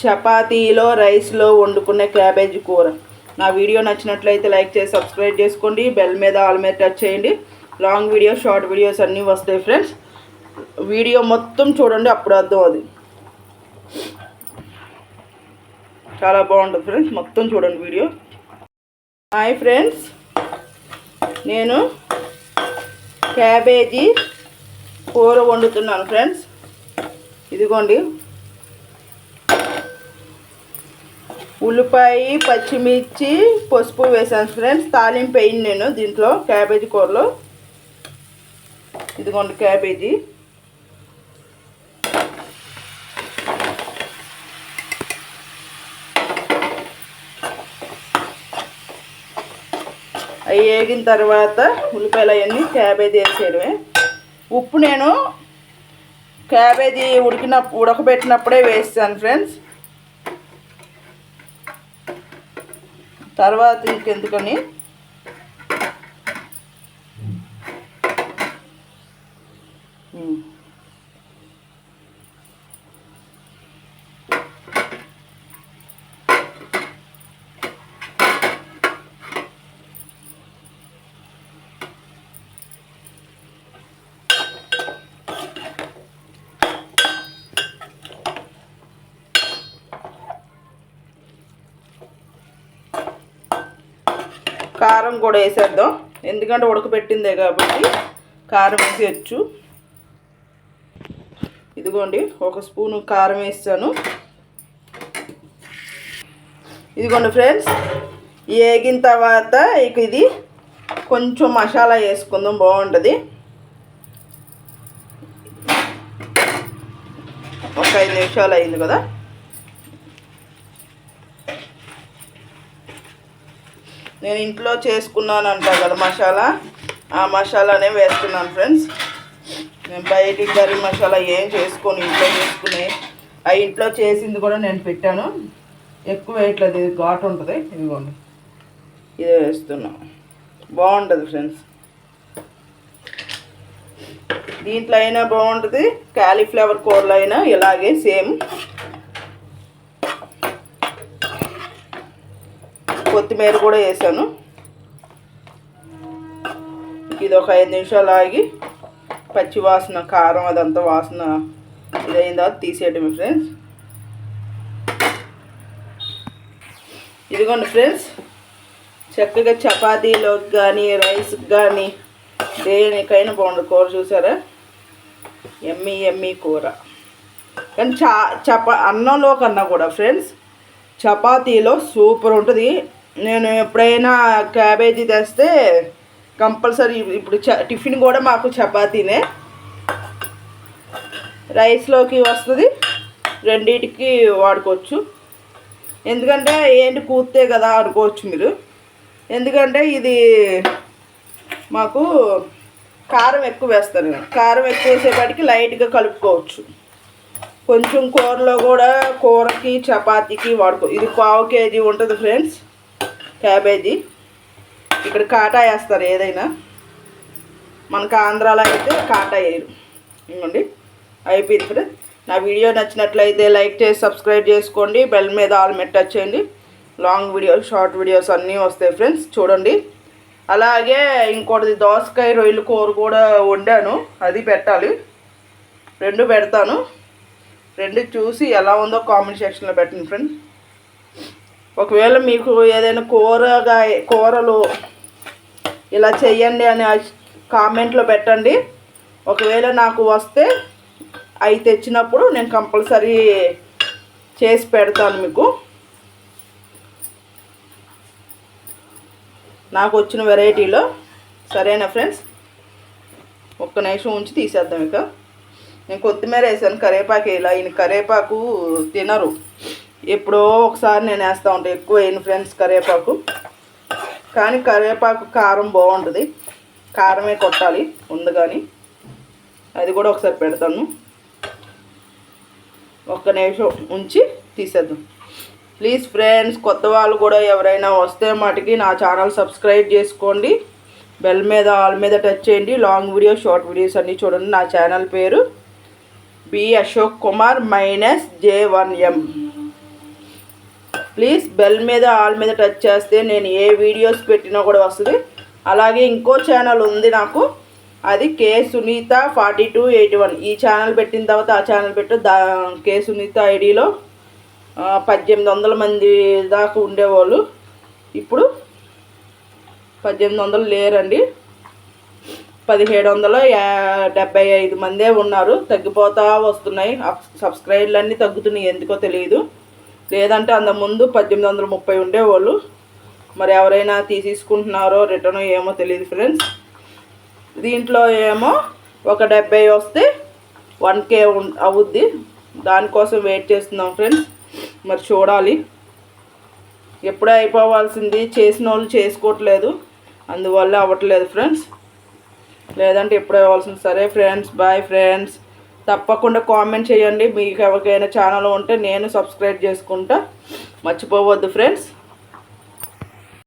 చపాతీలో రైస్లో వండుకునే క్యాబేజీ కూర. నా వీడియో నచ్చినట్లయితే లైక్ చేసి సబ్స్క్రైబ్ చేసుకోండి. బెల్ మీద ఆల్ మీద టచ్ చేయండి. లాంగ్ వీడియో షార్ట్ వీడియోస్ అన్నీ వస్తాయి ఫ్రెండ్స్. వీడియో మొత్తం చూడండి, అప్పుడు అర్థం అది. చాలా బాగుంటుంది ఫ్రెండ్స్, మొత్తం చూడండి వీడియో. హాయ్ ఫ్రెండ్స్, నేను క్యాబేజీ కూర వండుతున్నాను ఫ్రెండ్స్. ఇదిగోండి, ఉల్లిపాయ, పచ్చిమిర్చి, పసుపు వేసాను ఫ్రెండ్స్. తాలింపు వేయండి నేను దీంట్లో క్యాబేజీ కూరలో. ఇదిగోండి క్యాబేజీ. అవి వేగిన తర్వాత ఉల్లిపాయలు అవన్నీ క్యాబేజీ వేసేయడమే. ఉప్పు నేను క్యాబేజీ ఉడకబెట్టినప్పుడే వేస్తాను ఫ్రెండ్స్. తర్వాత ఇంకెందుకని కారం కూడా వేసేద్దాం, ఎందుకంటే ఉడకబెట్టిందే కాబట్టి కారం వేసేయచ్చు. ఇదిగోండి, ఒక స్పూను కారం వేస్తాను. ఇదిగోండి ఫ్రెండ్స్, వేగిన తర్వాత ఇక ఇది కొంచెం మసాలా వేసుకుందాం, బాగుంటుంది. ఒక 5 నిమిషాలు అయింది కదా. నేను ఇంట్లో చేసుకున్నాను అంటా కదా మసాలా, ఆ మసాలానే వేస్తున్నాను ఫ్రెండ్స్. నేను బయట గరి మసాలా ఏం చేసుకొని ఇంట్లో చేసుకునే, ఆ ఇంట్లో చేసింది కూడా నేను పెట్టాను. ఎక్కువ వేయట్లేదు, ఇది ఘాటు ఉంటుంది. ఇదిగోండి, ఇదే వేస్తున్నా, బాగుంటుంది ఫ్రెండ్స్. దీంట్లో అయినా బాగుంటుంది, కాలీఫ్లవర్ కూరలో అయినా ఇలాగే సేమ్. కొత్తిమీర కూడా వేసాను. ఇది ఒక 5 నిమిషాలు ఆగి పచ్చి వాసన, కారం అదంతా వాసన ఇదైన తర్వాత తీసేయటమే ఫ్రెండ్స్. ఇదిగోండి ఫ్రెండ్స్, చక్కగా చపాతీలోకి కానీ రైస్కి కానీ దేనికైనా బాగుంటుంది కూర. చూసారా, ఎమ్మీ ఎమ్మీ కూర. కానీ అన్నంలో కన్నా కూడా ఫ్రెండ్స్ చపాతీలో సూపర్ ఉంటుంది. నేను ఎప్పుడైనా క్యాబేజీ తెస్తే కంపల్సరీ, ఇప్పుడు టిఫిన్ కూడా మాకు చపాతీనే, రైస్లోకి వస్తుంది, రెండింటికి వాడుకోవచ్చు. ఎందుకంటే ఏంటి కూర్తే కదా అనుకోవచ్చు మీరు. ఎందుకంటే ఇది మాకు కారం ఎక్కువ వేస్తాను. కారం ఎక్కువ వేసేపాటికి లైట్గా కలుపుకోవచ్చు. కొంచెం కూరలో కూడా కూరకి చపాతీకి వాడుకో. ఇది 1/4 కేజీ ఉంటుంది ఫ్రెండ్స్ క్యాబేజీ. ఇక్కడ కాటా వేస్తారు ఏదైనా, మనకు ఆంధ్రాలో అయితే కాటా వేయరు. ఇవ్వండి, అయిపోయింది ఫ్రెండ్స్. నా వీడియో నచ్చినట్లయితే లైక్ చేసి సబ్స్క్రైబ్ చేసుకోండి. బెల్ మీద ఆల్ మీద టచ్ చేయండి. లాంగ్ వీడియోస్ షార్ట్ వీడియోస్ అన్నీ వస్తాయి ఫ్రెండ్స్, చూడండి. అలాగే ఇంకోటిది దోసకాయ రొయ్యలు కూర కూడా వండాను, అది పెట్టాలి. 2 పెడతాను. 2 చూసి ఎలా ఉందో కామెంట్ సెక్షన్లో పెట్టండి ఫ్రెండ్స్. ఒకవేళ మీకు ఏదైనా కూరలు ఇలా చెయ్యండి అని కామెంట్లో పెట్టండి. ఒకవేళ నాకు వస్తే అవి తెచ్చినప్పుడు నేను కంపల్సరీ చేసి పెడతాను మీకు. నాకు వచ్చిన వెరైటీలో. సరేనా ఫ్రెండ్స్, ఒక్క నిమిషం ఉంచి తీసేద్దాం. ఇక నేను కొత్తిమీర వేసాను, కరివేపాకు ఇలా. ఈయన కరివేపాకు తినరు, ఎప్పుడో ఒకసారి నేను వేస్తూ ఉంటాను. ఎక్కువ వేయను ఫ్రెండ్స్ కరివేపాకు, కానీ కరివేపాకు కారం బాగుంటుంది. కారమే కొట్టాలి ఉంది, కానీ అది కూడా ఒకసారి పెడతాను. ఒక్క నిమిషం ఉంచి తీసేద్దాం ప్లీజ్ ఫ్రెండ్స్. కొత్త వాళ్ళు కూడా ఎవరైనా వస్తే మటుకి నా ఛానల్ సబ్స్క్రైబ్ చేసుకోండి. బెల్ మీద ఆల్ మీద టచ్ చేయండి. లాంగ్ వీడియో షార్ట్ వీడియోస్ అన్నీ చూడండి. నా ఛానల్ పేరు B Ashok Kumar -J1M. Please bell మీద ఆల్ మీద టచ్ చేస్తే నేను ఏ వీడియోస్ పెట్టినా కూడా వస్తుంది. అలాగే ఇంకో ఛానల్ ఉంది నాకు, అది కే సునీత 4281. ఈ ఛానల్ పెట్టిన తర్వాత ఆ ఛానల్ పెట్టు. కే సునీత ఐడిలో 1800 మంది దాకా ఉండేవాళ్ళు, ఇప్పుడు 1800 లేరండి, 1775 మందే ఉన్నారు. తగ్గిపోతూ వస్తున్నాయి, సబ్స్క్రైబర్లు అన్నీ తగ్గుతున్నాయి, ఎందుకో తెలియదు. లేదంటే అంతకుముందు 1830 ఉండేవాళ్ళు. మరి ఎవరైనా తీసేసుకుంటున్నారో రిటర్న్ ఏమో తెలియదు ఫ్రెండ్స్. దీంట్లో ఏమో ఒక 70 వస్తే 1K అవుద్ది. దానికోసం వెయిట్ చేస్తున్నాం ఫ్రెండ్స్. మరి చూడాలి, ఎప్పుడే అయిపోవాల్సింది చేసిన వాళ్ళు చేసుకోవట్లేదు, అందువల్ల అవ్వట్లేదు ఫ్రెండ్స్. లేదంటే ఎప్పుడే అవ్వాల్సింది. సరే ఫ్రెండ్స్, బాయ్ ఫ్రెండ్స్. తప్పకుండా కామెంట్ చేయండి, మీకు ఎవరికైనా ఛానల్ ఉంటే నేను సబ్స్క్రైబ్ చేసుకుంటా, మర్చిపోవద్దు ఫ్రెండ్స్.